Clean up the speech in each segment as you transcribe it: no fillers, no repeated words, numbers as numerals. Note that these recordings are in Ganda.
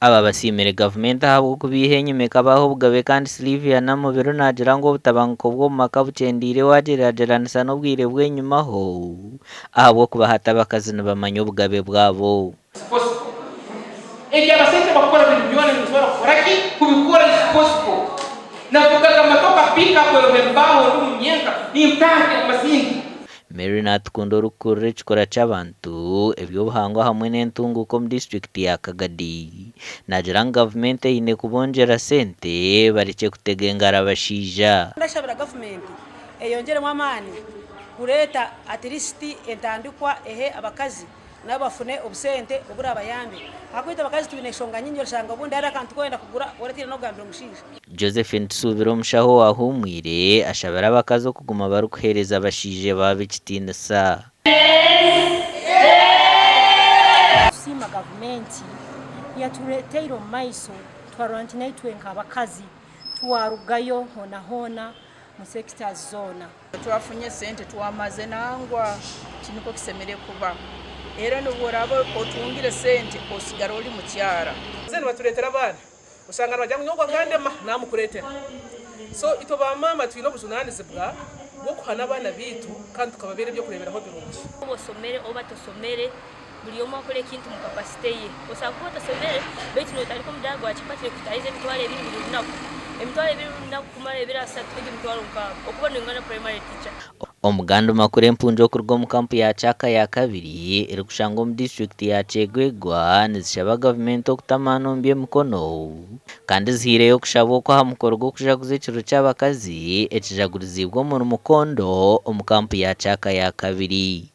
aba basimire government habo kubihenye mekabaho bugabe kandi Sylvia namubiro nagira ngo butabanko bwo maka bucendire wagerageranisa no bwire bwenyuma ho ahabo kubahata bakazina bamanyo bugabe bwabo ege abasente bakora ibintu byone bizora koraki kubikora possible navuga matoka pika kwa bembaho n'umunyenga n'impande amasingi Mary Natkundo rukure chikora c'abantu ebyo buhangwa hamwe n'entunguko mu district ya Kagadi nagira government ine kubonjera sente barice kutegengara abashija ndashabira government eyongere mwamani kureta at least entandikwa abakazi nabafune obusente obura abayambe akwita bakazi tubineshonga nyinyo shanga ubundi ari akantu kwenda kugura oretira no gambira mushinja Josephine Tsubiro mushaho ahumwire ashabara abakazi kuguma barukuhereza abashije babikitinisa sima government yatureteiro maiso twarontinetwe nk'abakazi twarugayo hona mu sectors zona twafunye sente twamaze nangwa kiniko kisemere kuba era nuburabo otungire sente osigara oli mu kyara zene baturetera abana usanga bajya ngo ngandema namukuretera so ito ba mama twino buzunanize bwa bwo kuhana abana bitu kandi tukababere byo kureberaho birungi obosomere oba tosomere buli omu akole kintu mu capacity ye osanga tosomere betu no taliko mudago akipatire kutaize emitwalo ebiri buli lunaku emitwalo ebiri lunaku kumala ebiri asatu emitwalo nkaaga okubona ingana primary teacher omuganda makure mpunjo kurgo mu kampu ya Chaka ya kabiri iri kushanga mu district ya Chegwegwa nizishaba government okutamana mbye mukono kandi zihireyo kushaba ko hamukorgo kujaguze kiro cy'abakazi ekijagurizibwo mu mukondo mu kampu ya Chaka ya kabiri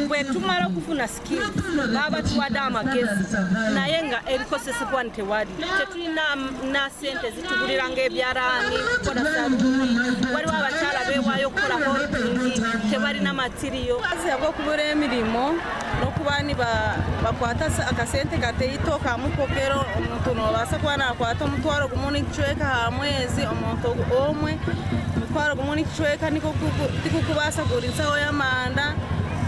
bwe tumara kufuna skill baba tuwada amagezi naye nga ebikosesebwa ntewali tetulina na sente zitugulira ng'ebyarani kukola saluni waliwo abakyala beewaayo okukola holdingi tebalina matiriyo aziyabwa okubura emirimu n'okuba ni bakwata akasente kateito kamupokero omuntu nobaasa kuba nakwata omutwalo gumu n'ekicweka ha mwezi omuntu omwe omutwalo gumu n'ekicweka tikukubasa kulinsaho y'amanda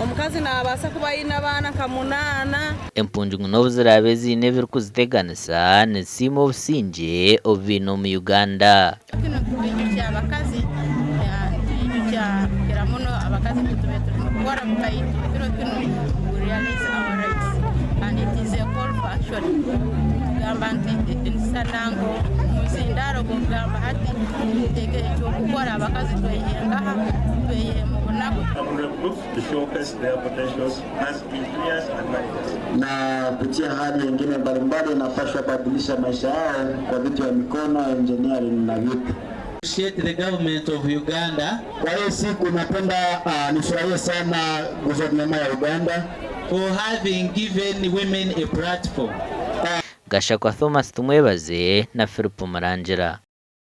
omukazi nabasa kuba yina abana kamunana empunjungu n'obuzirabe zine biri kuziteganisa nesimo obusinge obubino mu Uganda kino ky'abakazi kiramuno abakazi tutubetulikukwara mukaito kino realize our rights and it is a call for action gamba nti nsanango muzindaro gamba hati tege ekyokukola abakazi tweyengaha tweye mu bunaku to showcase their potentials as employers and managers. Na kutia hali nyingine mbalimbali inapaswa kubadilisha maisha yao kwa vitu ya mikono, engineering na vitu. Appreciate the government of Uganda. Kwa hiyo siku napenda nifurahie sana government ya Uganda for having given women a platform. Gasha kwa Thomas tumwebaze na Philip Marangira.